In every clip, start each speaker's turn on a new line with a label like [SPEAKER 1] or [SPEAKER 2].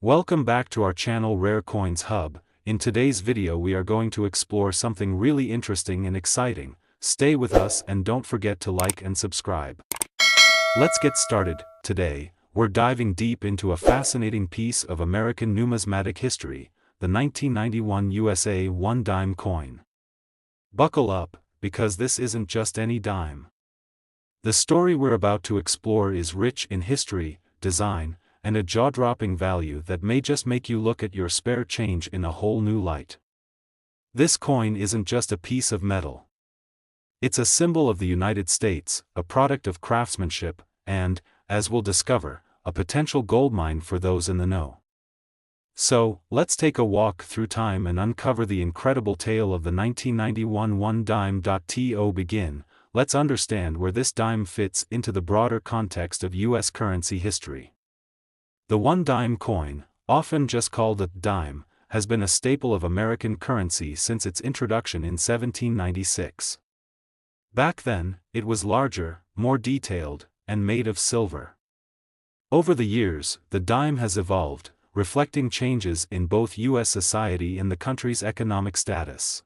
[SPEAKER 1] Welcome back to our channel Rare Coins Hub. In today's video we are going to explore something really interesting and exciting. Stay with us and don't forget to like and subscribe. Let's get started. Today, we're diving deep into a fascinating piece of American numismatic history, the 1991 USA 1 dime coin. Buckle up, because this isn't just any dime. The story we're about to explore is rich in history, design, and a jaw-dropping value that may just make you look at your spare change in a whole new light. This coin isn't just a piece of metal. It's a symbol of the United States, a product of craftsmanship, and, as we'll discover, a potential goldmine for those in the know. So, let's take a walk through time and uncover the incredible tale of the 1991 1 dime. To begin, let's understand where this dime fits into the broader context of U.S. currency history. The 1 dime coin, often just called a dime, has been a staple of American currency since its introduction in 1796. Back then, it was larger, more detailed, and made of silver. Over the years, the dime has evolved, reflecting changes in both U.S. society and the country's economic status.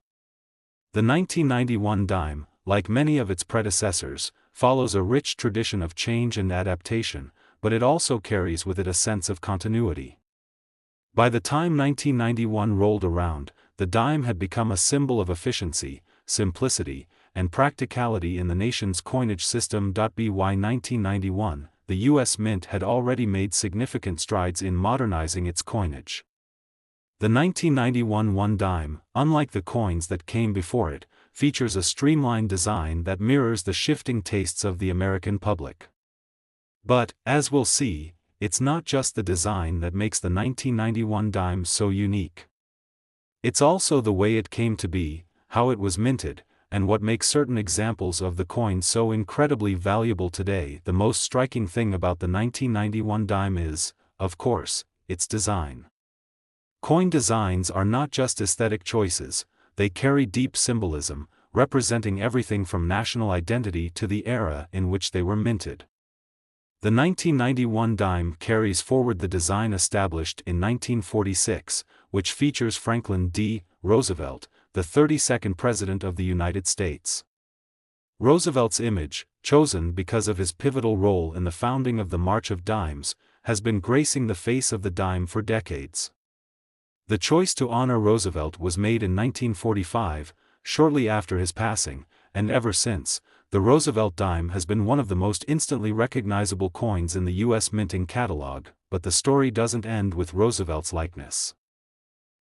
[SPEAKER 1] The 1991 dime, like many of its predecessors, follows a rich tradition of change and adaptation, but it also carries with it a sense of continuity. By the time 1991 rolled around, the dime had become a symbol of efficiency, simplicity, and practicality in the nation's coinage system. By 1991, the U.S. Mint had already made significant strides in modernizing its coinage. The 1991 1 dime, unlike the coins that came before it, features a streamlined design that mirrors the shifting tastes of the American public. But, as we'll see, it's not just the design that makes the 1991 dime so unique. It's also the way it came to be, how it was minted, and what makes certain examples of the coin so incredibly valuable today. The most striking thing about the 1991 dime is, of course, its design. Coin designs are not just aesthetic choices, they carry deep symbolism, representing everything from national identity to the era in which they were minted. The 1991 dime carries forward the design established in 1946, which features Franklin D. Roosevelt, the 32nd President of the United States. Roosevelt's image, chosen because of his pivotal role in the founding of the March of Dimes, has been gracing the face of the dime for decades. The choice to honor Roosevelt was made in 1945, shortly after his passing, and ever since, the Roosevelt dime has been one of the most instantly recognizable coins in the U.S. minting catalog. But the story doesn't end with Roosevelt's likeness.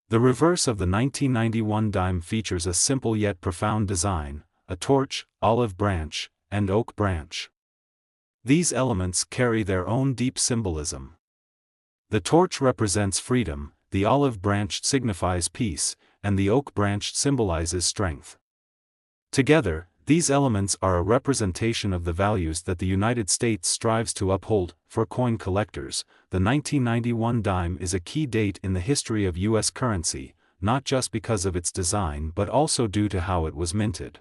[SPEAKER 1] The reverse of the 1991 dime features a simple yet profound design: a torch, olive branch, and oak branch. These elements carry their own deep symbolism. The torch represents freedom, the olive branch signifies peace, and the oak branch symbolizes strength. Together, these elements are a representation of the values that the United States strives to uphold. For coin collectors, the 1991 dime is a key date in the history of U.S. currency, not just because of its design but also due to how it was minted.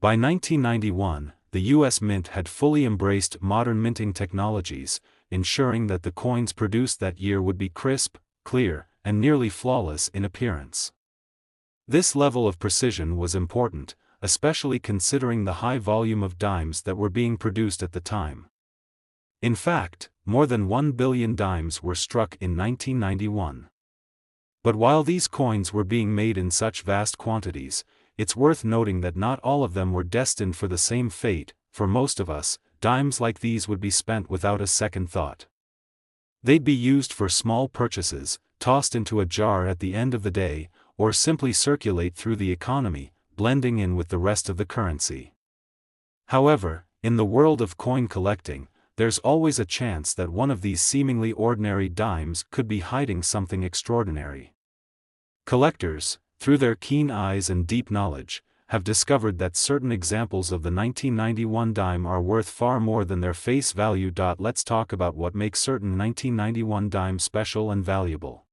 [SPEAKER 1] By 1991, the U.S. Mint had fully embraced modern minting technologies, ensuring that the coins produced that year would be crisp, clear, and nearly flawless in appearance. This level of precision was important, especially considering the high volume of dimes that were being produced at the time. In fact, more than 1 billion dimes were struck in 1991. But while these coins were being made in such vast quantities, it's worth noting that not all of them were destined for the same fate. For most of us, dimes like these would be spent without a second thought. They'd be used for small purchases, tossed into a jar at the end of the day, or simply circulate through the economy, blending in with the rest of the currency. However, in the world of coin collecting, there's always a chance that one of these seemingly ordinary dimes could be hiding something extraordinary. Collectors, through their keen eyes and deep knowledge, have discovered that certain examples of the 1991 dime are worth far more than their face value. Let's talk about what makes certain 1991 dimes special and valuable.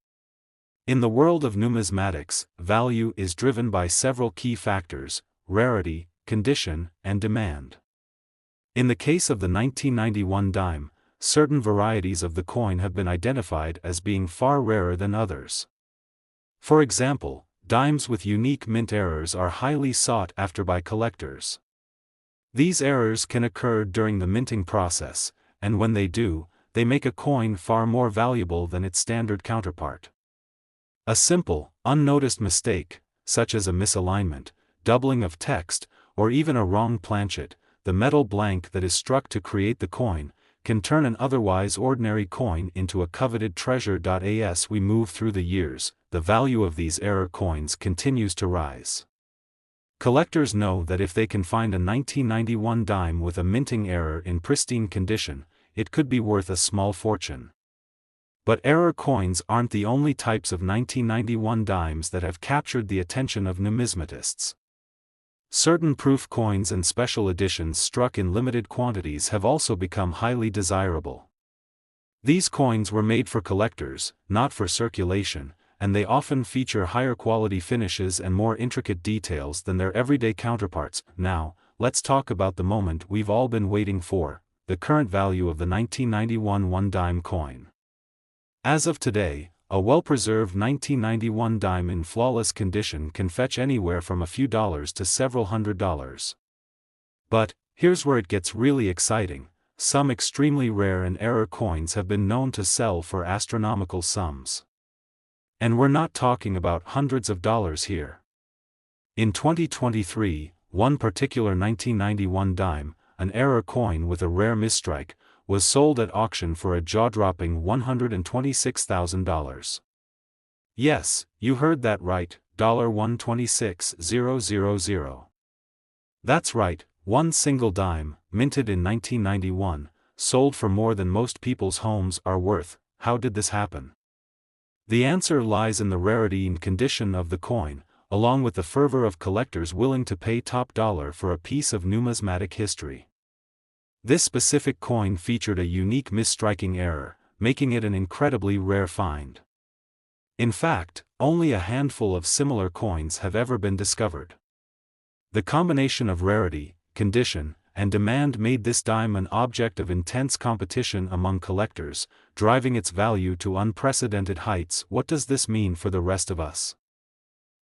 [SPEAKER 1] In the world of numismatics, value is driven by several key factors: rarity, condition, and demand. In the case of the 1991 dime, certain varieties of the coin have been identified as being far rarer than others. For example, dimes with unique mint errors are highly sought after by collectors. These errors can occur during the minting process, and when they do, they make a coin far more valuable than its standard counterpart. A simple, unnoticed mistake, such as a misalignment, doubling of text, or even a wrong planchet, the metal blank that is struck to create the coin, can turn an otherwise ordinary coin into a coveted treasure. As we move through the years, the value of these error coins continues to rise. Collectors know that if they can find a 1991 dime with a minting error in pristine condition, it could be worth a small fortune. But error coins aren't the only types of 1991 dimes that have captured the attention of numismatists. Certain proof coins and special editions struck in limited quantities have also become highly desirable. These coins were made for collectors, not for circulation, and they often feature higher quality finishes and more intricate details than their everyday counterparts. Now, let's talk about the moment we've all been waiting for, the current value of the 1991 one-dime coin. As of today, a well-preserved 1991 dime in flawless condition can fetch anywhere from a few dollars to several $100s. But, here's where it gets really exciting: some extremely rare and error coins have been known to sell for astronomical sums. And we're not talking about hundreds of dollars here. In 2023, one particular 1991 dime, an error coin with a rare misstrike, was sold at auction for a jaw-dropping $126,000. Yes, you heard that right, $126,000. That's right, one single dime, minted in 1991, sold for more than most people's homes are worth. How did this happen? The answer lies in the rarity and condition of the coin, along with the fervor of collectors willing to pay top dollar for a piece of numismatic history. This specific coin featured a unique misstriking error, making it an incredibly rare find. In fact, only a handful of similar coins have ever been discovered. The combination of rarity, condition, and demand made this dime an object of intense competition among collectors, driving its value to unprecedented heights. What does this mean for the rest of us?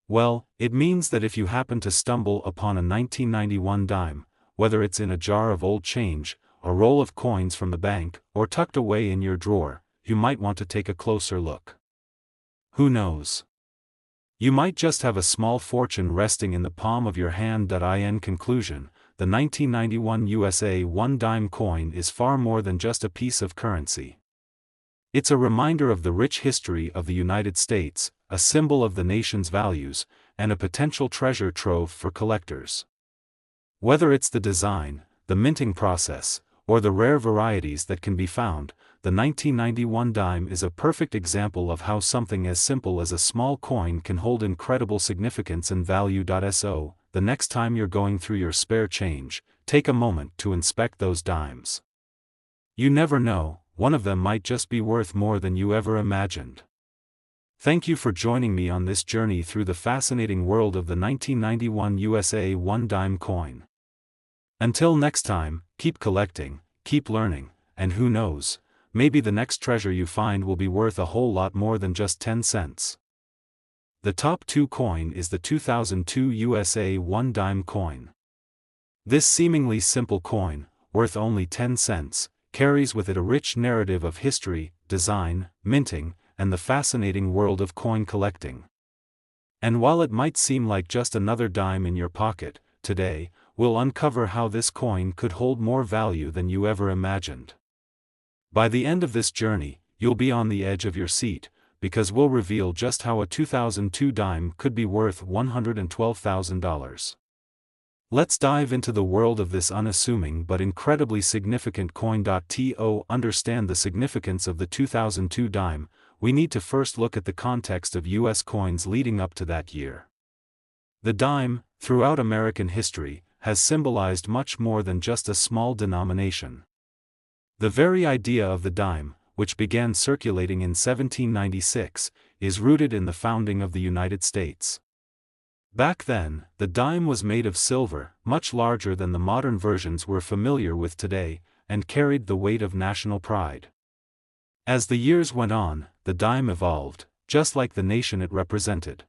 [SPEAKER 1] Well, it means that if you happen to stumble upon a 1991 dime, whether it's in a jar of old change, a roll of coins from the bank, or tucked away in your drawer, you might want to take a closer look. Who knows? You might just have a small fortune resting in the palm of your hand. In conclusion, the 1991 USA one-dime coin is far more than just a piece of currency. It's a reminder of the rich history of the United States, a symbol of the nation's values, and a potential treasure trove for collectors. Whether it's the design, the minting process, or the rare varieties that can be found, the 1991 dime is a perfect example of how something as simple as a small coin can hold incredible significance and value. So, the next time you're going through your spare change, take a moment to inspect those dimes. You never know, one of them might just be worth more than you ever imagined. Thank you for joining me on this journey through the fascinating world of the 1991 USA one-dime coin. Until next time, keep collecting, keep learning, and who knows, maybe the next treasure you find will be worth a whole lot more than just 10 cents. The top 2 coin is the 2002 USA one-dime coin. This seemingly simple coin, worth only 10 cents, carries with it a rich narrative of history, design, minting, and the fascinating world of coin collecting. And while it might seem like just another dime in your pocket, today, we'll uncover how this coin could hold more value than you ever imagined. By the end of this journey, you'll be on the edge of your seat, because we'll reveal just how a 2002 dime could be worth $112,000. Let's dive into the world of this unassuming but incredibly significant coin. To understand the significance of the 2002 dime, we need to first look at the context of U.S. coins leading up to that year. The dime, throughout American history, has symbolized much more than just a small denomination. The very idea of the dime, which began circulating in 1796, is rooted in the founding of the United States. Back then, the dime was made of silver, much larger than the modern versions we're familiar with today, and carried the weight of national pride. As the years went on, the dime evolved, just like the nation it represented.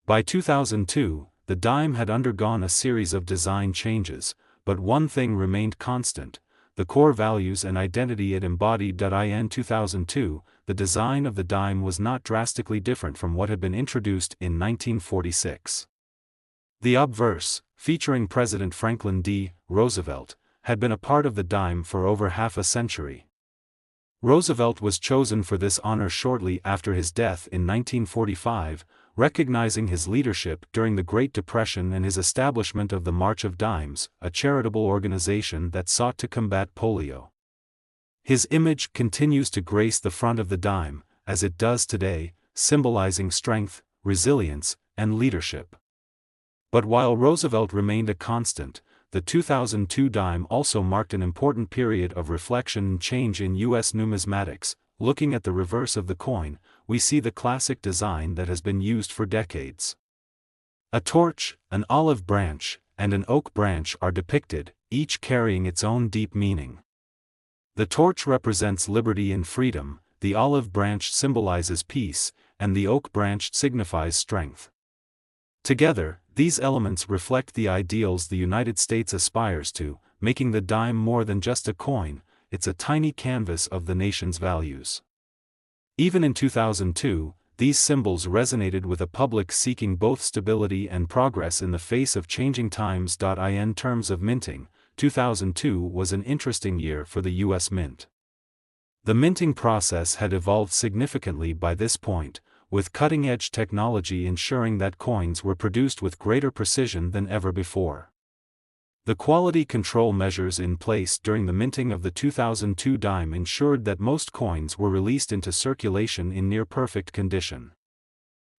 [SPEAKER 1] By 2002, the dime had undergone a series of design changes, but one thing remained constant: the core values and identity it embodied. In 2002, the design of the dime was not drastically different from what had been introduced in 1946. The obverse, featuring President Franklin D. Roosevelt, had been a part of the dime for over half a century. Roosevelt was chosen for this honor shortly after his death in 1945, recognizing his leadership during the Great Depression and his establishment of the March of Dimes, a charitable organization that sought to combat polio. His image continues to grace the front of the dime, as it does today, symbolizing strength, resilience, and leadership. But while Roosevelt remained a constant, the 2002 dime also marked an important period of reflection and change in U.S. numismatics. Looking at the reverse of the coin, we see the classic design that has been used for decades. A torch, an olive branch, and an oak branch are depicted, each carrying its own deep meaning. The torch represents liberty and freedom, the olive branch symbolizes peace, and the oak branch signifies strength. Together, these elements reflect the ideals the United States aspires to, making the dime more than just a coin. It's a tiny canvas of the nation's values. Even in 2002, these symbols resonated with a public seeking both stability and progress in the face of changing times. In terms of minting, 2002 was an interesting year for the U.S. Mint. The minting process had evolved significantly by this point, with cutting-edge technology ensuring that coins were produced with greater precision than ever before. The quality control measures in place during the minting of the 2002 dime ensured that most coins were released into circulation in near-perfect condition.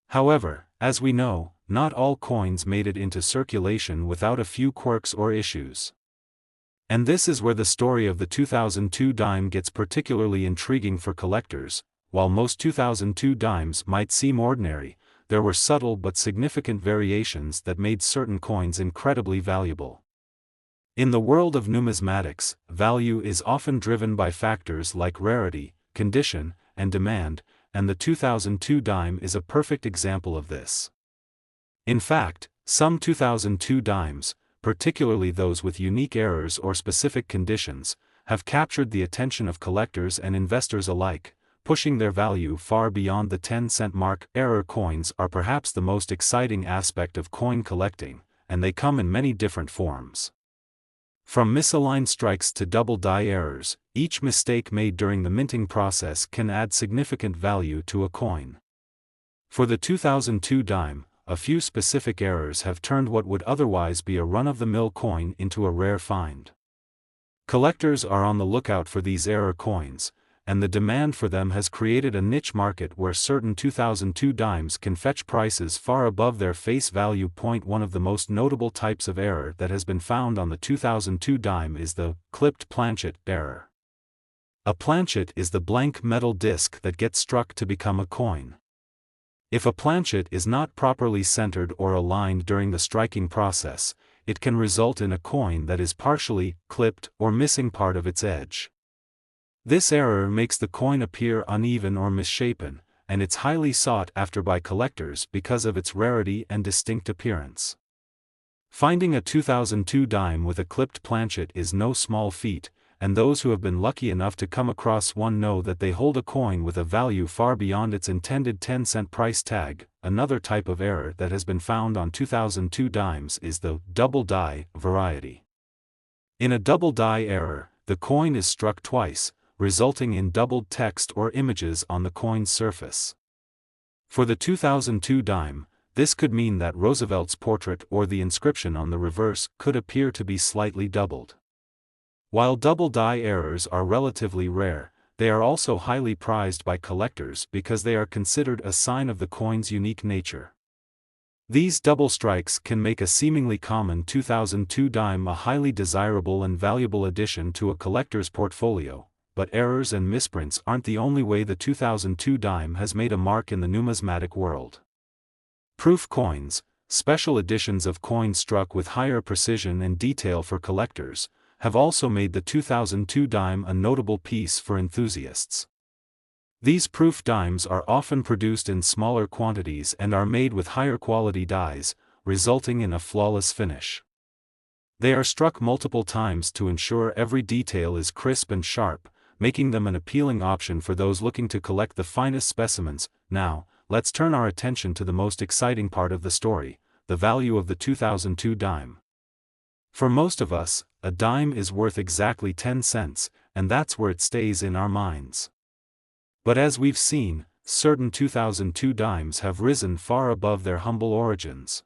[SPEAKER 1] However, as we know, not all coins made it into circulation without a few quirks or issues. And this is where the story of the 2002 dime gets particularly intriguing for collectors. While most 2002 dimes might seem ordinary, there were subtle but significant variations that made certain coins incredibly valuable. In the world of numismatics, value is often driven by factors like rarity, condition, and demand, and the 2002 dime is a perfect example of this. In fact, some 2002 dimes, particularly those with unique errors or specific conditions, have captured the attention of collectors and investors alike, pushing their value far beyond the 10-cent mark. Error coins are perhaps the most exciting aspect of coin collecting, and they come in many different forms. From misaligned strikes to double die errors, each mistake made during the minting process can add significant value to a coin. For the 2002 dime, a few specific errors have turned what would otherwise be a run-of-the-mill coin into a rare find. Collectors are on the lookout for these error coins, and the demand for them has created a niche market where certain 2002 dimes can fetch prices far above their face value. One of the most notable types of error that has been found on the 2002 dime is the clipped planchet error. A planchet is the blank metal disc that gets struck to become a coin. If a planchet is not properly centered or aligned during the striking process, it can result in a coin that is partially clipped or missing part of its edge. This error makes the coin appear uneven or misshapen, and it's highly sought after by collectors because of its rarity and distinct appearance. Finding a 2002 dime with a clipped planchet is no small feat, and those who have been lucky enough to come across one know that they hold a coin with a value far beyond its intended 10-cent price tag. Another type of error that has been found on 2002 dimes is the double die variety. In a double die error, the coin is struck twice, resulting in doubled text or images on the coin's surface. For the 2002 dime, this could mean that Roosevelt's portrait or the inscription on the reverse could appear to be slightly doubled. While double die errors are relatively rare, they are also highly prized by collectors because they are considered a sign of the coin's unique nature. These double strikes can make a seemingly common 2002 dime a highly desirable and valuable addition to a collector's portfolio. But errors and misprints aren't the only way the 2002 dime has made a mark in the numismatic world. Proof coins, special editions of coins struck with higher precision and detail for collectors, have also made the 2002 dime a notable piece for enthusiasts. These proof dimes are often produced in smaller quantities and are made with higher quality dies, resulting in a flawless finish. They are struck multiple times to ensure every detail is crisp and sharp, making them an appealing option for those looking to collect the finest specimens. Now, let's turn our attention to the most exciting part of the story, the value of the 2002 dime. For most of us, a dime is worth exactly 10 cents, and that's where it stays in our minds. But as we've seen, certain 2002 dimes have risen far above their humble origins.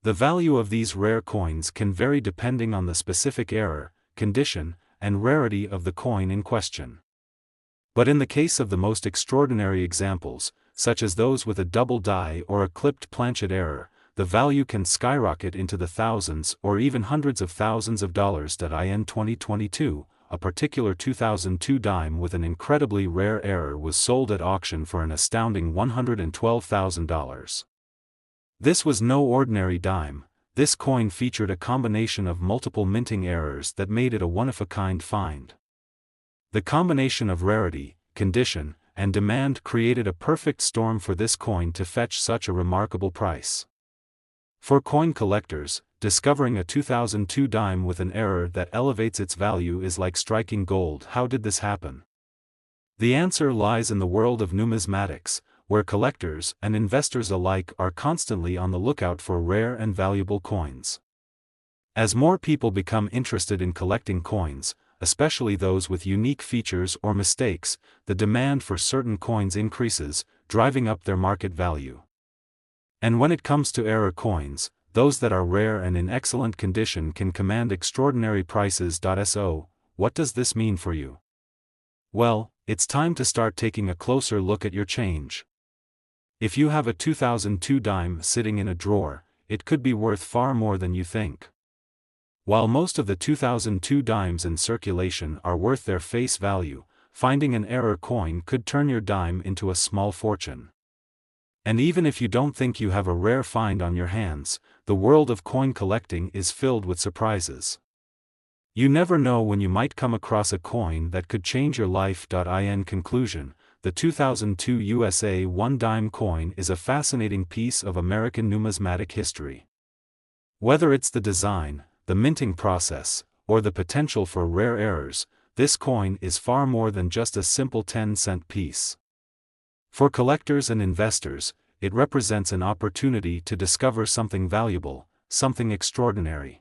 [SPEAKER 1] The value of these rare coins can vary depending on the specific era, condition, and rarity of the coin in question. But in the case of the most extraordinary examples, such as those with a double die or a clipped planchet error, the value can skyrocket into the thousands or even hundreds of thousands of dollars. In 2022, a particular 2002 dime with an incredibly rare error was sold at auction for an astounding $112,000. This was no ordinary dime. This coin featured a combination of multiple minting errors that made it a one-of-a-kind find. The combination of rarity, condition, and demand created a perfect storm for this coin to fetch such a remarkable price. For coin collectors, discovering a 2002 dime with an error that elevates its value is like striking gold. How did this happen? The answer lies in the world of numismatics, where collectors and investors alike are constantly on the lookout for rare and valuable coins. As more people become interested in collecting coins, especially those with unique features or mistakes, the demand for certain coins increases, driving up their market value. And when it comes to error coins, those that are rare and in excellent condition can command extraordinary prices. So, what does this mean for you? Well, it's time to start taking a closer look at your change. If you have a 2002 dime sitting in a drawer, it could be worth far more than you think. While most of the 2002 dimes in circulation are worth their face value, finding an error coin could turn your dime into a small fortune. And even if you don't think you have a rare find on your hands, the world of coin collecting is filled with surprises. You never know when you might come across a coin that could change your life. In conclusion, the 2002 USA 1 dime coin is a fascinating piece of American numismatic history. Whether it's the design, the minting process, or the potential for rare errors, this coin is far more than just a simple 10-cent piece. For collectors and investors, it represents an opportunity to discover something valuable, something extraordinary.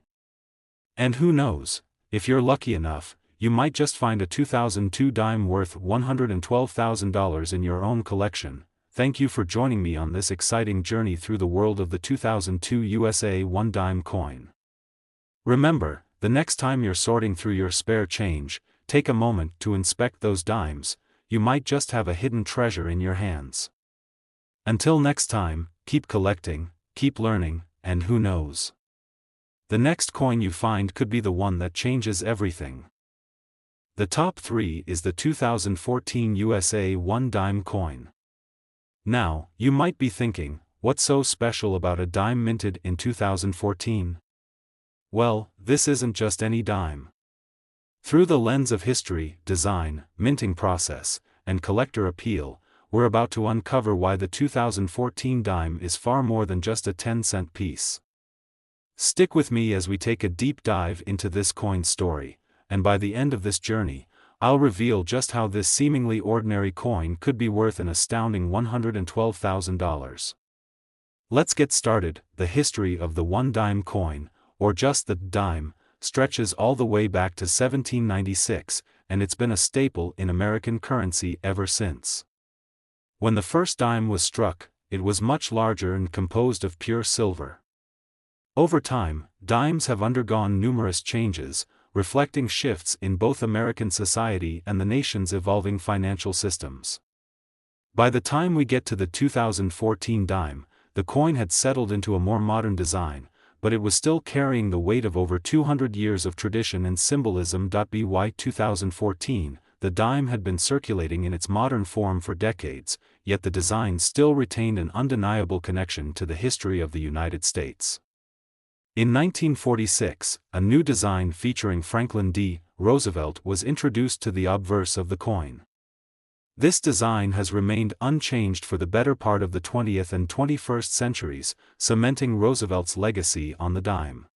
[SPEAKER 1] And who knows, if you're lucky enough, you might just find a 2002 dime worth $112,000 in your own collection. Thank you for joining me on this exciting journey through the world of the 2002 USA 1 dime coin. Remember, the next time you're sorting through your spare change, take a moment to inspect those dimes. You might just have a hidden treasure in your hands. Until next time, keep collecting, keep learning, and who knows? The next coin you find could be the one that changes everything. The top 3 is the 2014 USA 1 dime coin. Now, you might be thinking, what's so special about a dime minted in 2014? Well, this isn't just any dime. Through the lens of history, design, minting process, and collector appeal, we're about to uncover why the 2014 dime is far more than just a 10-cent piece. Stick with me as we take a deep dive into this coin's story, and by the end of this journey, I'll reveal just how this seemingly ordinary coin could be worth an astounding $112,000. Let's get started. The history of the 1 dime coin, or just the dime, stretches all the way back to 1796, and it's been a staple in American currency ever since. When the first dime was struck, it was much larger and composed of pure silver. Over time, dimes have undergone numerous changes, reflecting shifts in both American society and the nation's evolving financial systems. By the time we get to the 2014 dime, the coin had settled into a more modern design, but it was still carrying the weight of over 200 years of tradition and symbolism. By 2014, the dime had been circulating in its modern form for decades, yet the design still retained an undeniable connection to the history of the United States. In 1946, a new design featuring Franklin D. Roosevelt was introduced to the obverse of the coin. This design has remained unchanged for the better part of the 20th and 21st centuries, cementing Roosevelt's legacy on the dime.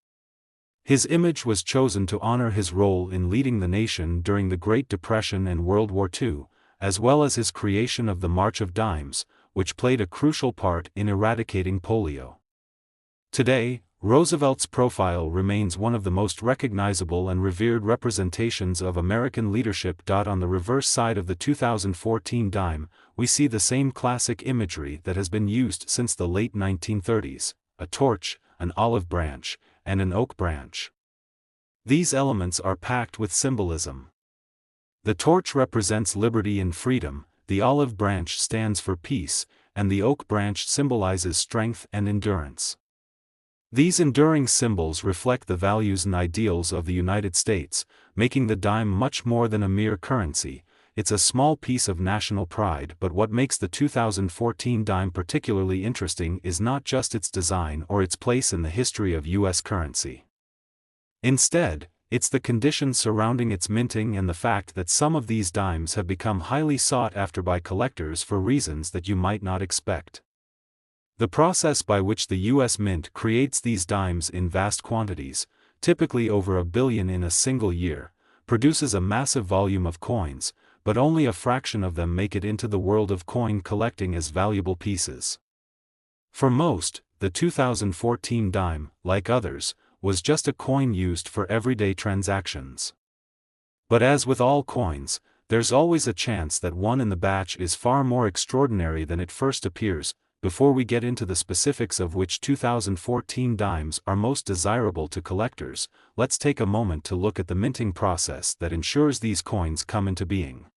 [SPEAKER 1] His image was chosen to honor his role in leading the nation during the Great Depression and World War II, as well as his creation of the March of Dimes, which played a crucial part in eradicating polio. Today, Roosevelt's profile remains one of the most recognizable and revered representations of American leadership. On the reverse side of the 2014 dime, we see the same classic imagery that has been used since the late 1930s: a torch, an olive branch, and an oak branch. These elements are packed with symbolism. The torch represents liberty and freedom, the olive branch stands for peace, and the oak branch symbolizes strength and endurance. These enduring symbols reflect the values and ideals of the United States, making the dime much more than a mere currency. It's a small piece of national pride, but what makes the 2014 dime particularly interesting is not just its design or its place in the history of U.S. currency. Instead, it's the conditions surrounding its minting and the fact that some of these dimes have become highly sought after by collectors for reasons that you might not expect. The process by which the U.S. Mint creates these dimes in vast quantities, typically over 1 billion in a single year, produces a massive volume of coins, but only a fraction of them make it into the world of coin collecting as valuable pieces. For most, the 2014 dime, like others, was just a coin used for everyday transactions. But as with all coins, there's always a chance that one in the batch is far more extraordinary than it first appears. Before we get into the specifics of which 2014 dimes are most desirable to collectors, let's take a moment to look at the minting process that ensures these coins come into being.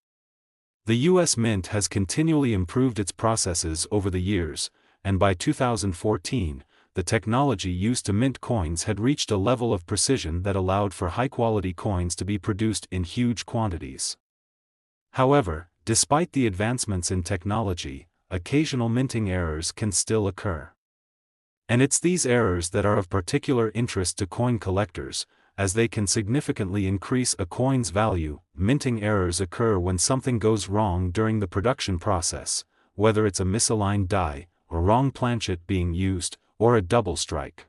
[SPEAKER 1] The U.S. Mint has continually improved its processes over the years, and by 2014, the technology used to mint coins had reached a level of precision that allowed for high-quality coins to be produced in huge quantities. However, despite the advancements in technology, occasional minting errors can still occur. And it's these errors that are of particular interest to coin collectors, as they can significantly increase a coin's value. Minting errors occur when something goes wrong during the production process, whether it's a misaligned die, a wrong planchet being used, or a double strike.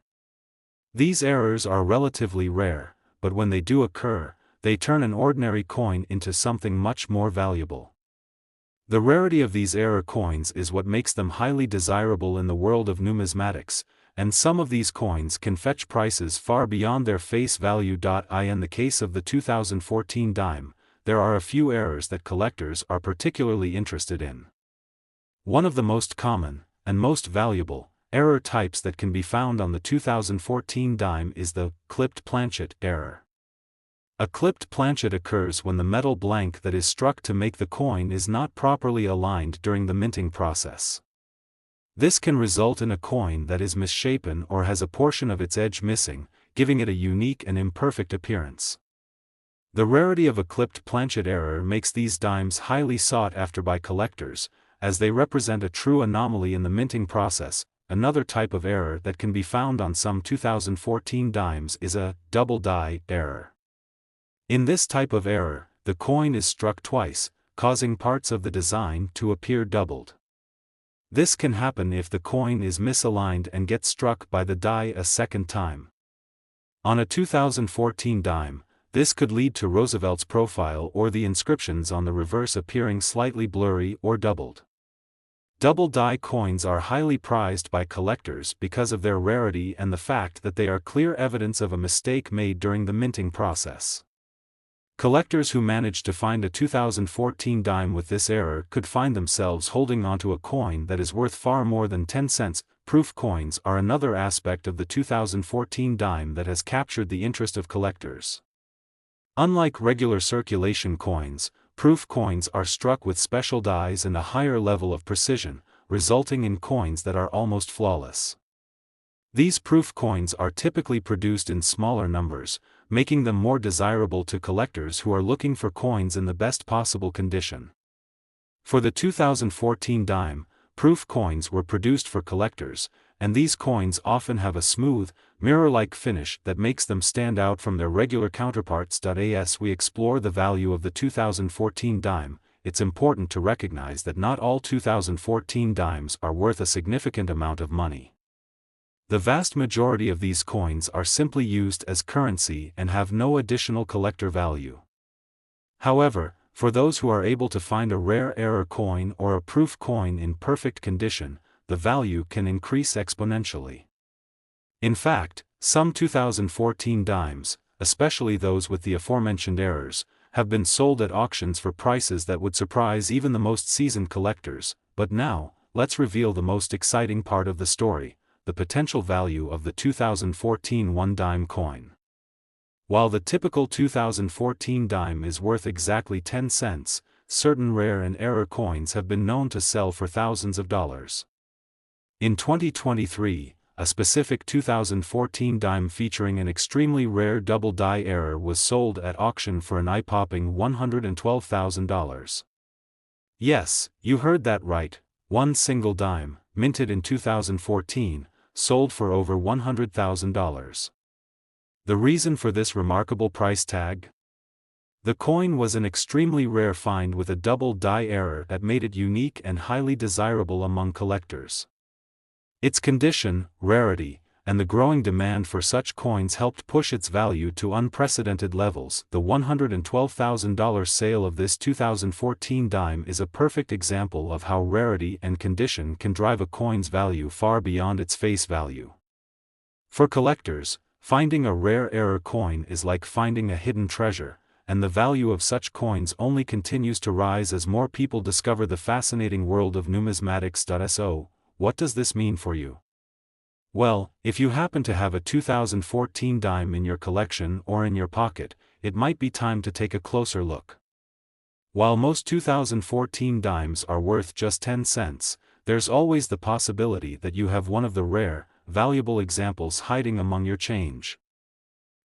[SPEAKER 1] These errors are relatively rare, but when they do occur, they turn an ordinary coin into something much more valuable. The rarity of these error coins is what makes them highly desirable in the world of numismatics, and some of these coins can fetch prices far beyond their face value. In the case of the 2014 dime, there are a few errors that collectors are particularly interested in. One of the most common, and most valuable, error types that can be found on the 2014 dime is the clipped planchet error. A clipped planchet occurs when the metal blank that is struck to make the coin is not properly aligned during the minting process. This can result in a coin that is misshapen or has a portion of its edge missing, giving it a unique and imperfect appearance. The rarity of a clipped planchet error makes these dimes highly sought after by collectors, as they represent a true anomaly in the minting process. Another type of error that can be found on some 2014 dimes is a double die error. In this type of error, the coin is struck twice, causing parts of the design to appear doubled. This can happen if the coin is misaligned and gets struck by the die a second time. On a 2014 dime, this could lead to Roosevelt's profile or the inscriptions on the reverse appearing slightly blurry or doubled. Double die coins are highly prized by collectors because of their rarity and the fact that they are clear evidence of a mistake made during the minting process. Collectors who manage to find a 2014 dime with this error could find themselves holding onto a coin that is worth far more than 10 cents. Proof coins are another aspect of the 2014 dime that has captured the interest of collectors. Unlike regular circulation coins, proof coins are struck with special dies and a higher level of precision, resulting in coins that are almost flawless. These proof coins are typically produced in smaller numbers, making them more desirable to collectors who are looking for coins in the best possible condition. For the 2014 dime, proof coins were produced for collectors, and these coins often have a smooth, mirror-like finish that makes them stand out from their regular counterparts. As we explore the value of the 2014 dime, it's important to recognize that not all 2014 dimes are worth a significant amount of money. The vast majority of these coins are simply used as currency and have no additional collector value. However, for those who are able to find a rare error coin or a proof coin in perfect condition, the value can increase exponentially. In fact, some 2014 dimes, especially those with the aforementioned errors, have been sold at auctions for prices that would surprise even the most seasoned collectors. But now, let's reveal the most exciting part of the story: the potential value of the 2014 one-dime coin. While the typical 2014 dime is worth exactly 10 cents, certain rare and error coins have been known to sell for thousands of dollars. In 2023, a specific 2014 dime featuring an extremely rare double die error was sold at auction for an eye-popping $112,000. Yes, you heard that right, one single dime, minted in 2014, sold for over $100,000. The reason for this remarkable price tag? The coin was an extremely rare find with a double die error that made it unique and highly desirable among collectors. Its condition, rarity, and the growing demand for such coins helped push its value to unprecedented levels. The $112,000 sale of this 2014 dime is a perfect example of how rarity and condition can drive a coin's value far beyond its face value. For collectors, finding a rare error coin is like finding a hidden treasure, and the value of such coins only continues to rise as more people discover the fascinating world of numismatics. So, what does this mean for you? Well, if you happen to have a 2014 dime in your collection or in your pocket, it might be time to take a closer look. While most 2014 dimes are worth just 10 cents, there's always the possibility that you have one of the rare, valuable examples hiding among your change.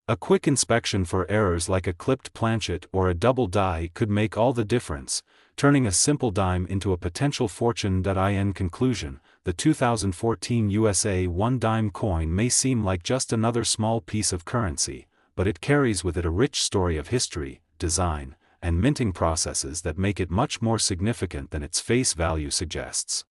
[SPEAKER 1] A quick inspection for errors like a clipped planchet or a double die could make all the difference, turning a simple dime into a potential fortune. In conclusion, the 2014 USA one-dime coin may seem like just another small piece of currency, but it carries with it a rich story of history, design, and minting processes that make it much more significant than its face value suggests.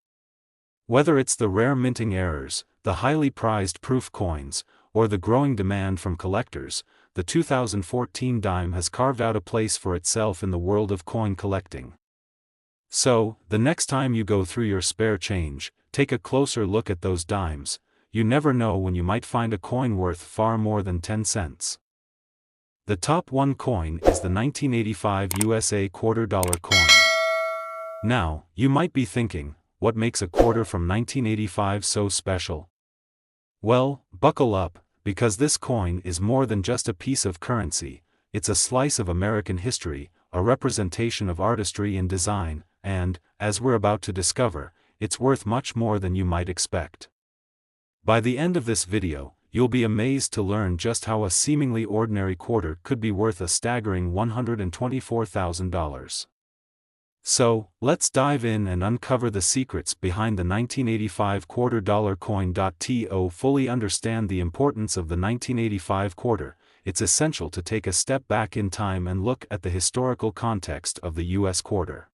[SPEAKER 1] Whether it's the rare minting errors, the highly prized proof coins, or the growing demand from collectors, the 2014 dime has carved out a place for itself in the world of coin collecting. So, the next time you go through your spare change, take a closer look at those dimes. You never know when you might find a coin worth far more than 10 cents. The top one coin is the 1985 USA $quarter coin. Now, you might be thinking, what makes a quarter from 1985 so special? Well, buckle up, because this coin is more than just a piece of currency. It's a slice of American history, a representation of artistry and design, and, as we're about to discover, it's worth much more than you might expect. By the end of this video, you'll be amazed to learn just how a seemingly ordinary quarter could be worth a staggering $124,000. So, let's dive in and uncover the secrets behind the 1985 $quarter coin. To fully understand the importance of the 1985 quarter, it's essential to take a step back in time and look at the historical context of the U.S. quarter.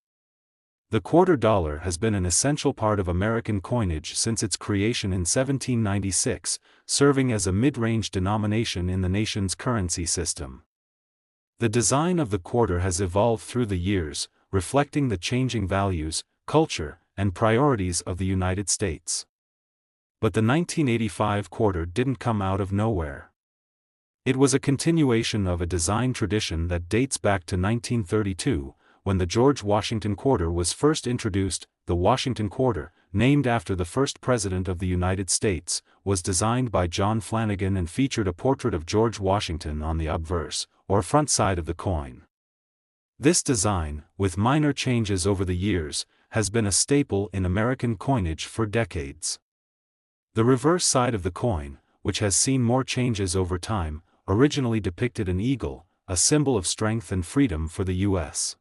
[SPEAKER 1] The $quarter has been an essential part of American coinage since its creation in 1796, serving as a mid-range denomination in the nation's currency system. The design of the quarter has evolved through the years, reflecting the changing values, culture, and priorities of the United States. But the 1985 quarter didn't come out of nowhere. It was a continuation of a design tradition that dates back to 1932, when the George Washington quarter was first introduced. The Washington quarter, named after the first president of the United States, was designed by John Flanagan and featured a portrait of George Washington on the obverse, or front side of the coin. This design, with minor changes over the years, has been a staple in American coinage for decades. The reverse side of the coin, which has seen more changes over time, originally depicted an eagle, a symbol of strength and freedom for the U.S.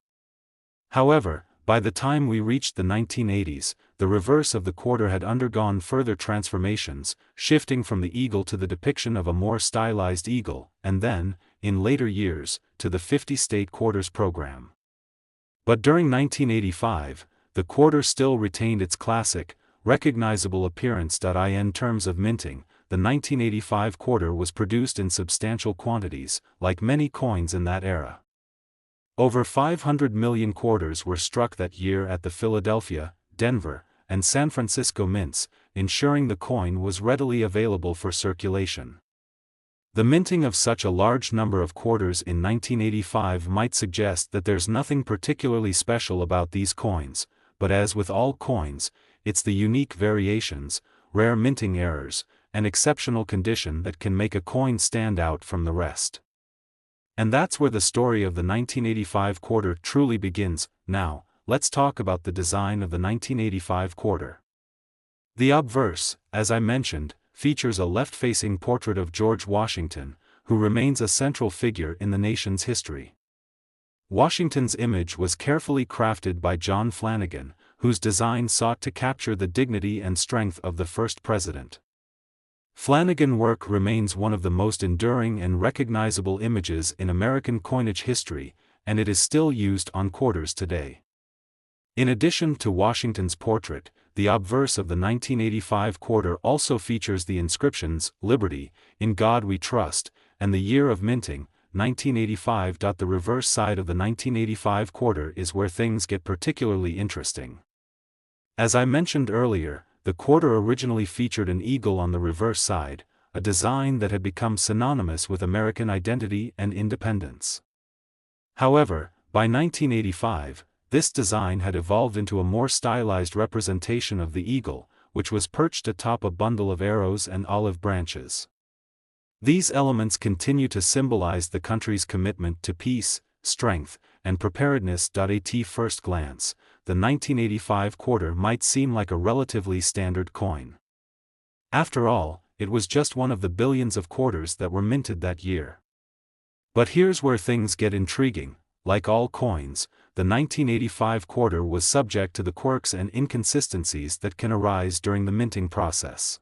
[SPEAKER 1] However, By the time we reached the 1980s, the reverse of the quarter had undergone further transformations, shifting from the eagle to the depiction of a more stylized eagle, and then, in later years, to the 50-state quarters program. But during 1985, the quarter still retained its classic, recognizable appearance. In terms of minting, the 1985 quarter was produced in substantial quantities, like many coins in that era. Over 500 million quarters were struck that year at the Philadelphia, Denver, and San Francisco mints, ensuring the coin was readily available for circulation. The minting of such a large number of quarters in 1985 might suggest that there's nothing particularly special about these coins, but as with all coins, it's the unique variations, rare minting errors, and exceptional condition that can make a coin stand out from the rest. And that's where the story of the 1985 quarter truly begins. Now, let's talk about the design of the 1985 quarter. The obverse, as I mentioned, features a left-facing portrait of George Washington, who remains a central figure in the nation's history. Washington's image was carefully crafted by John Flanagan, whose design sought to capture the dignity and strength of the first president. Flanagan's work remains one of the most enduring and recognizable images in American coinage history, and it is still used on quarters today. In addition to Washington's portrait, the obverse of the 1985 quarter also features the inscriptions, "Liberty, in God We Trust," and the year of minting, 1985. The reverse side of the 1985 quarter is where things get particularly interesting. As I mentioned earlier, the quarter originally featured an eagle on the reverse side, a design that had become synonymous with American identity and independence. However, by 1985, this design had evolved into a more stylized representation of the eagle, which was perched atop a bundle of arrows and olive branches. These elements continue to symbolize the country's commitment to peace, strength, and preparedness. At first glance, the 1985 quarter might seem like a relatively standard coin. After all, it was just one of the billions of quarters that were minted that year. But here's where things get intriguing. Like all coins, the 1985 quarter was subject to the quirks and inconsistencies that can arise during the minting process.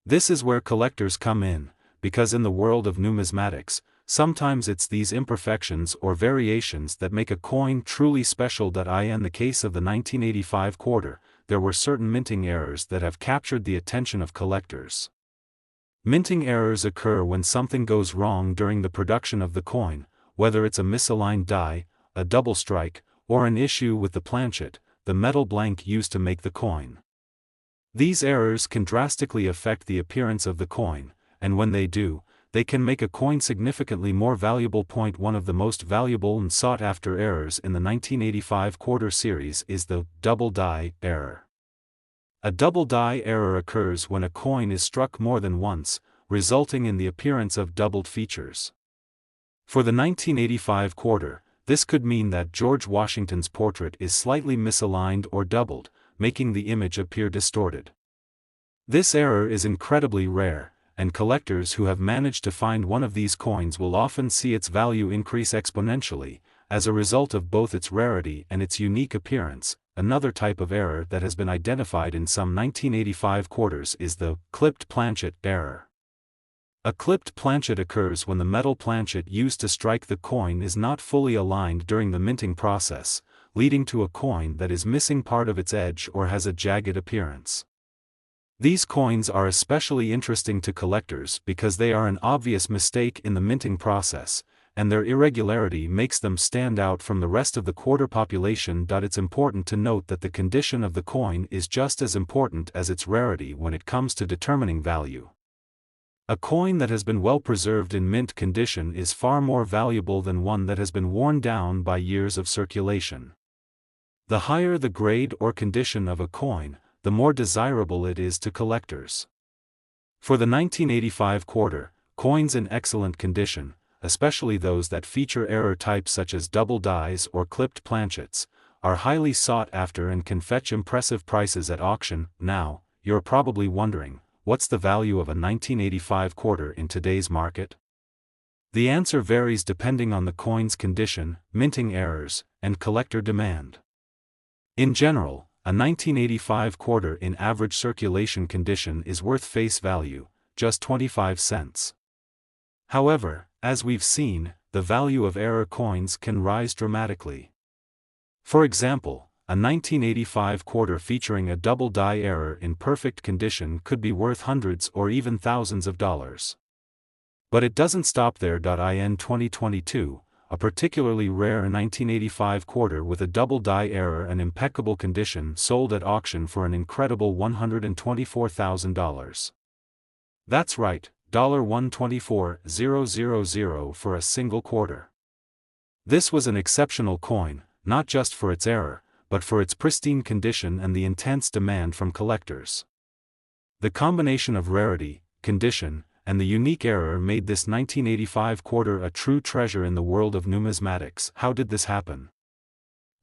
[SPEAKER 1] This is where collectors come in, because in the world of numismatics, sometimes it's these imperfections or variations that make a coin truly special. In the case of the 1985 quarter, there were certain minting errors that have captured the attention of collectors. Minting errors occur when something goes wrong during the production of the coin, whether it's a misaligned die, a double strike, or an issue with the planchet, the metal blank used to make the coin. These errors can drastically affect the appearance of the coin, and when they do, they can make a coin significantly more valuable. One of the most valuable and sought-after errors in the 1985 quarter series is the double die error. A double die error occurs when a coin is struck more than once, resulting in the appearance of doubled features. For the 1985 quarter, this could mean that George Washington's portrait is slightly misaligned or doubled, making the image appear distorted. This error is incredibly rare, and collectors who have managed to find one of these coins will often see its value increase exponentially, as a result of both its rarity and its unique appearance. Another type of error that has been identified in some 1985 quarters is the clipped planchet error. A clipped planchet occurs when the metal planchet used to strike the coin is not fully aligned during the minting process, leading to a coin that is missing part of its edge or has a jagged appearance. These coins are especially interesting to collectors because they are an obvious mistake in the minting process, and their irregularity makes them stand out from the rest of the quarter population. It's important to note that the condition of the coin is just as important as its rarity when it comes to determining value. A coin that has been well preserved in mint condition is far more valuable than one that has been worn down by years of circulation. The higher the grade or condition of a coin, the more desirable it is to collectors. For the 1985 quarter, coins in excellent condition, especially those that feature error types such as double dies or clipped planchets, are highly sought after and can fetch impressive prices at auction. Now, you're probably wondering, what's the value of a 1985 quarter in today's market? The answer varies depending on the coin's condition, minting errors, and collector demand. In general, a 1985 quarter in average circulation condition is worth face value, just 25 cents. However, as we've seen, the value of error coins can rise dramatically. For example, a 1985 quarter featuring a double die error in perfect condition could be worth hundreds or even thousands of dollars. But it doesn't stop there. In 2022, a particularly rare 1985 quarter with a double die error and impeccable condition sold at auction for an incredible $124,000. That's right, $124,000 for a single quarter. This was an exceptional coin, not just for its error, but for its pristine condition and the intense demand from collectors. The combination of rarity, condition, and the unique error made this 1985 quarter a true treasure in the world of numismatics. How did this happen?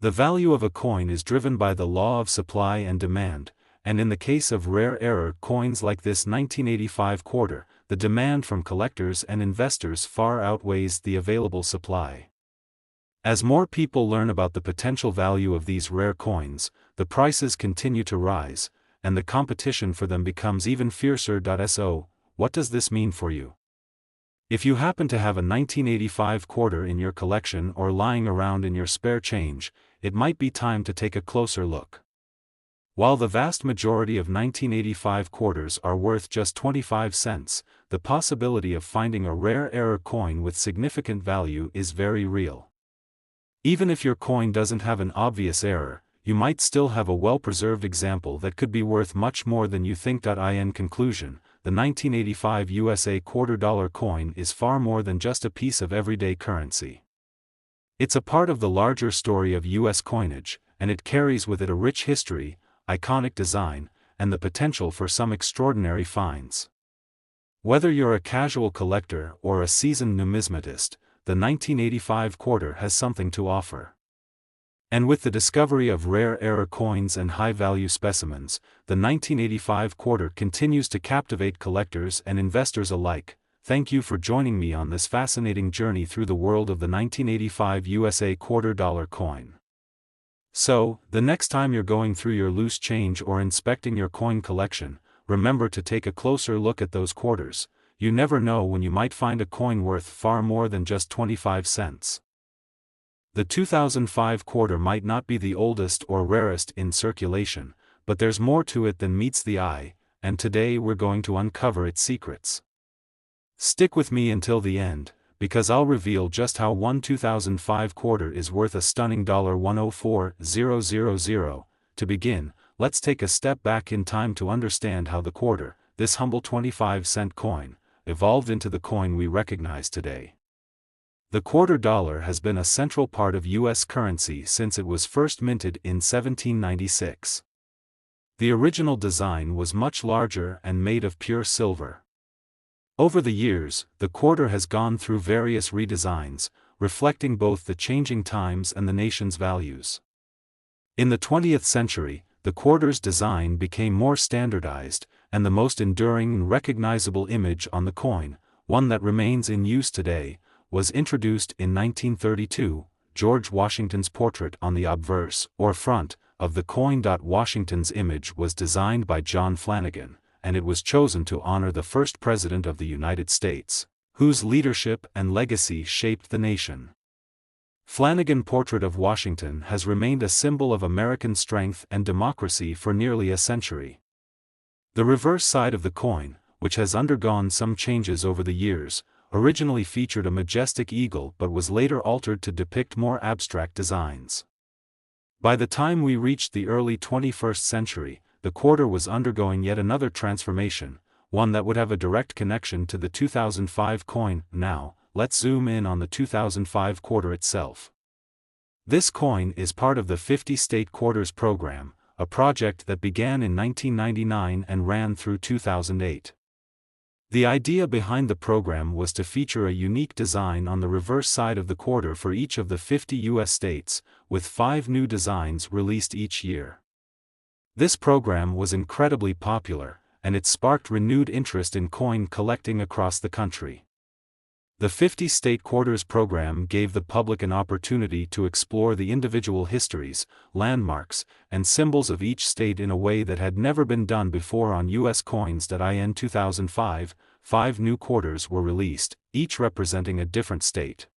[SPEAKER 1] The value of a coin is driven by the law of supply and demand, and in the case of rare error coins like this 1985 quarter, the demand from collectors and investors far outweighs the available supply. As more people learn about the potential value of these rare coins, the prices continue to rise, and the competition for them becomes even fiercer. So, what does this mean for you? If you happen to have a 1985 quarter in your collection or lying around in your spare change, it might be time to take a closer look. While the vast majority of 1985 quarters are worth just 25 cents, the possibility of finding a rare error coin with significant value is very real. Even if your coin doesn't have an obvious error, you might still have a well-preserved example that could be worth much more than you think. In conclusion, the 1985 USA $quarter coin is far more than just a piece of everyday currency. It's a part of the larger story of U.S. coinage, and it carries with it a rich history, iconic design, and the potential for some extraordinary finds. Whether you're a casual collector or a seasoned numismatist, the 1985 quarter has something to offer. And with the discovery of rare error coins and high-value specimens, the 1985 quarter continues to captivate collectors and investors alike. Thank you for joining me on this fascinating journey through the world of the 1985 USA $quarter coin. So, the next time you're going through your loose change or inspecting your coin collection, remember to take a closer look at those quarters. You never know when you might find a coin worth far more than just 25 cents. The 2005 quarter might not be the oldest or rarest in circulation, but there's more to it than meets the eye, and today we're going to uncover its secrets. Stick with me until the end, because I'll reveal just how one 2005 quarter is worth a stunning $104,000. To begin, let's take a step back in time to understand how the quarter, this humble 25-cent coin, evolved into the coin we recognize today. The quarter dollar has been a central part of U.S. currency since it was first minted in 1796. The original design was much larger and made of pure silver. Over the years, the quarter has gone through various redesigns, reflecting both the changing times and the nation's values. In the 20th century, the quarter's design became more standardized, and the most enduring and recognizable image on the coin, one that remains in use today, was introduced in 1932, George Washington's portrait on the obverse, or front, of the coin. Washington's image was designed by John Flanagan, and it was chosen to honor the first President of the United States, whose leadership and legacy shaped the nation. Flanagan's portrait of Washington has remained a symbol of American strength and democracy for nearly a century. The reverse side of the coin, which has undergone some changes over the years, originally featured a majestic eagle but was later altered to depict more abstract designs. By the time we reached the early 21st century, the quarter was undergoing yet another transformation, one that would have a direct connection to the 2005 coin. Now, let's zoom in on the 2005 quarter itself. This coin is part of the 50-state quarters program, a project that began in 1999 and ran through 2008. The idea behind the program was to feature a unique design on the reverse side of the quarter for each of the 50 U.S. states, with 5 new designs released each year. This program was incredibly popular, and it sparked renewed interest in coin collecting across the country. The 50 State Quarters program gave the public an opportunity to explore the individual histories, landmarks, and symbols of each state in a way that had never been done before on U.S. coins. In 2005, 5 new quarters were released, each representing a different state.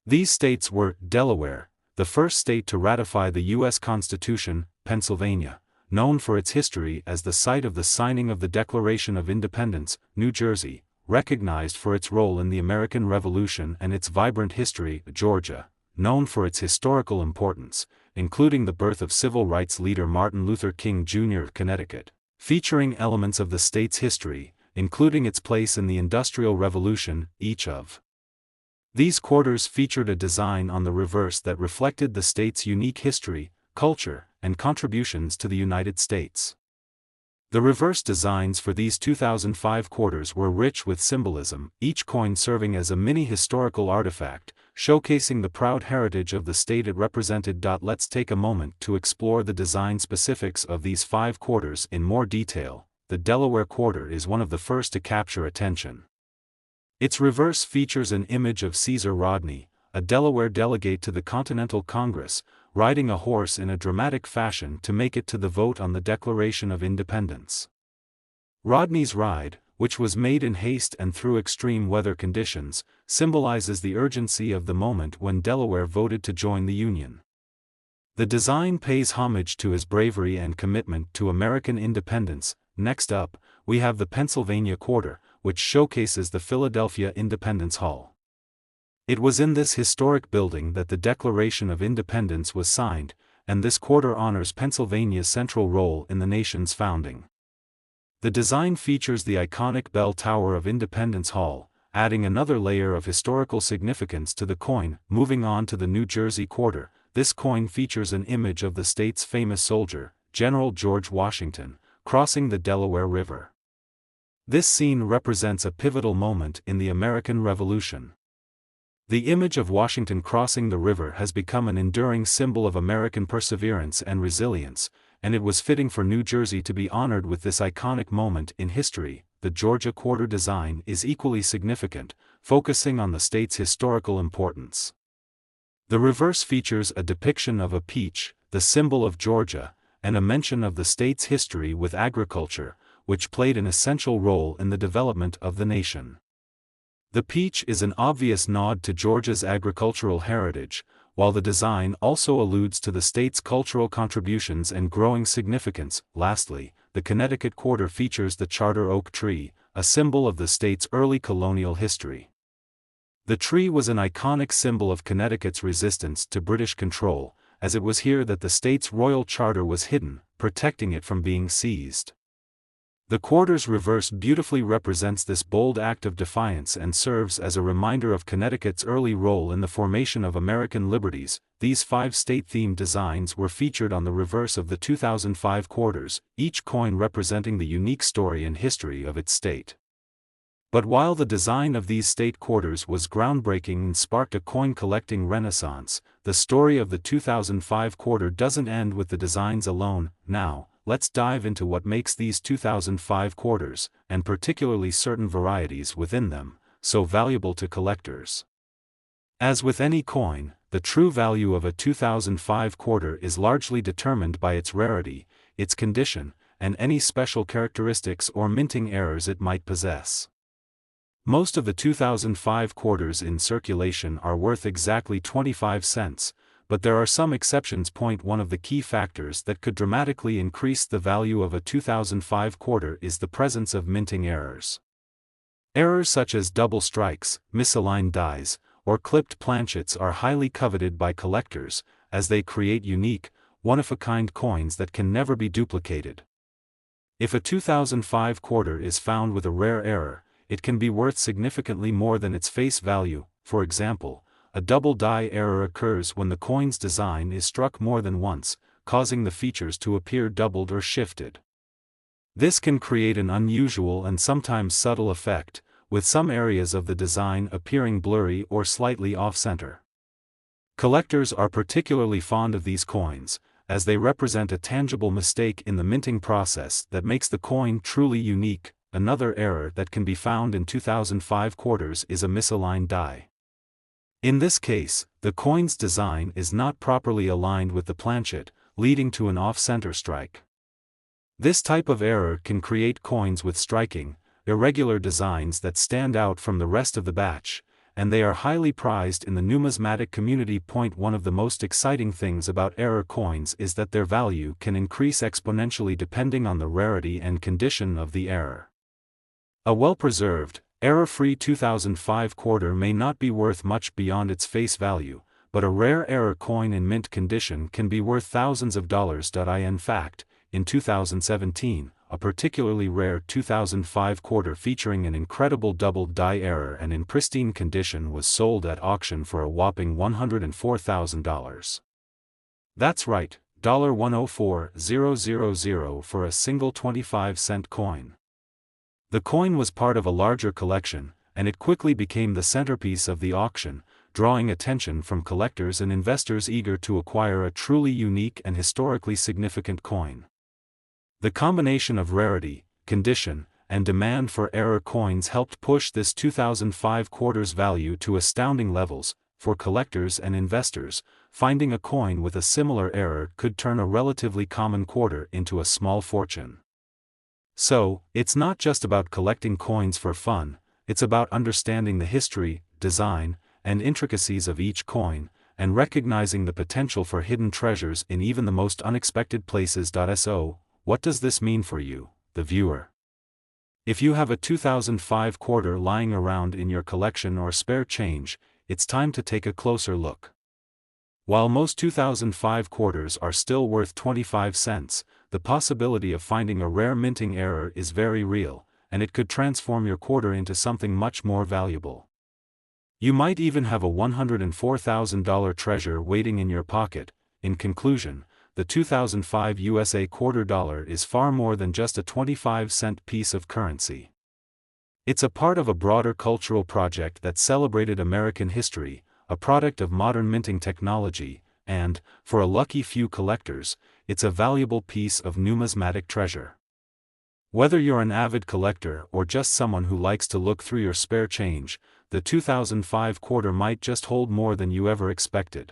[SPEAKER 1] These states were Delaware, the first state to ratify the U.S. Constitution; Pennsylvania, known for its history as the site of the signing of the Declaration of Independence; New Jersey, recognized for its role in the American Revolution and its vibrant history; Georgia, known for its historical importance, including the birth of civil rights leader Martin Luther King Jr.; Connecticut, featuring elements of the state's history, including its place in the Industrial Revolution. Each of these quarters featured a design on the reverse that reflected the state's unique history, culture, and contributions to the United States. The reverse designs for these 2005 quarters were rich with symbolism, each coin serving as a mini-historical artifact, showcasing the proud heritage of the state it represented. Let's take a moment to explore the design specifics of these 5 quarters in more detail. The Delaware quarter is one of the first to capture attention. Its reverse features an image of Caesar Rodney, a Delaware delegate to the Continental Congress, riding a horse in a dramatic fashion to make it to the vote on the Declaration of Independence. Rodney's ride, which was made in haste and through extreme weather conditions, symbolizes the urgency of the moment when Delaware voted to join the Union. The design pays homage to his bravery and commitment to American independence. Next up, we have the Pennsylvania quarter, which showcases the Philadelphia Independence Hall. It was in this historic building that the Declaration of Independence was signed, and this quarter honors Pennsylvania's central role in the nation's founding. The design features the iconic bell tower of Independence Hall, adding another layer of historical significance to the coin. Moving on to the New Jersey quarter, this coin features an image of the state's famous soldier, General George Washington, crossing the Delaware River. This scene represents a pivotal moment in the American Revolution. The image of Washington crossing the river has become an enduring symbol of American perseverance and resilience, and it was fitting for New Jersey to be honored with this iconic moment in history. The Georgia quarter design is equally significant, focusing on the state's historical importance. The reverse features a depiction of a peach, the symbol of Georgia, and a mention of the state's history with agriculture, which played an essential role in the development of the nation. The peach is an obvious nod to Georgia's agricultural heritage, while the design also alludes to the state's cultural contributions and growing significance. Lastly, the Connecticut quarter features the charter oak tree, a symbol of the state's early colonial history. The tree was an iconic symbol of Connecticut's resistance to British control, as it was here that the state's royal charter was hidden, protecting it from being seized. The quarter's reverse beautifully represents this bold act of defiance and serves as a reminder of Connecticut's early role in the formation of American liberties. These 5 state-themed designs were featured on the reverse of the 2005 quarters, each coin representing the unique story and history of its state. But while the design of these state quarters was groundbreaking and sparked a coin-collecting renaissance, the story of the 2005 quarter doesn't end with the designs alone. Now, let's dive into what makes these 2005 quarters, and particularly certain varieties within them, so valuable to collectors. As with any coin, the true value of a 2005 quarter is largely determined by its rarity, its condition, and any special characteristics or minting errors it might possess. Most of the 2005 quarters in circulation are worth exactly 25 cents, but there are some exceptions. One of the key factors that could dramatically increase the value of a 2005 quarter is the presence of minting errors. Errors such as double strikes, misaligned dies, or clipped planchets are highly coveted by collectors, as they create unique, one-of-a-kind coins that can never be duplicated. If a 2005 quarter is found with a rare error, it can be worth significantly more than its face value. For example, a double die error occurs when the coin's design is struck more than once, causing the features to appear doubled or shifted. This can create an unusual and sometimes subtle effect, with some areas of the design appearing blurry or slightly off-center. Collectors are particularly fond of these coins, as they represent a tangible mistake in the minting process that makes the coin truly unique. Another error that can be found in 2005 quarters is a misaligned die. In this case, the coin's design is not properly aligned with the planchet, leading to an off-center strike. This type of error can create coins with striking, irregular designs that stand out from the rest of the batch, and they are highly prized in the numismatic community. One of the most exciting things about error coins is that their value can increase exponentially depending on the rarity and condition of the error. A well-preserved, error-free 2005 quarter may not be worth much beyond its face value, but a rare error coin in mint condition can be worth thousands of dollars. In fact, in 2017, a particularly rare 2005 quarter featuring an incredible doubled die error and in pristine condition was sold at auction for a whopping $104,000. That's right, $104,000 for a single 25-cent coin. The coin was part of a larger collection, and it quickly became the centerpiece of the auction, drawing attention from collectors and investors eager to acquire a truly unique and historically significant coin. The combination of rarity, condition, and demand for error coins helped push this 2005 quarter's value to astounding levels. For collectors and investors, finding a coin with a similar error could turn a relatively common quarter into a small fortune. So, it's not just about collecting coins for fun, it's about understanding the history, design, and intricacies of each coin, and recognizing the potential for hidden treasures in even the most unexpected places. So, what does this mean for you, the viewer? If you have a 2005 quarter lying around in your collection or spare change, it's time to take a closer look. While most 2005 quarters are still worth 25 cents, the possibility of finding a rare minting error is very real, and it could transform your quarter into something much more valuable. You might even have a $104,000 treasure waiting in your pocket. In conclusion, the 2005 USA quarter dollar is far more than just a 25-cent piece of currency. It's a part of a broader cultural project that celebrated American history, a product of modern minting technology, and, for a lucky few collectors, it's a valuable piece of numismatic treasure. Whether you're an avid collector or just someone who likes to look through your spare change, the 2005 quarter might just hold more than you ever expected.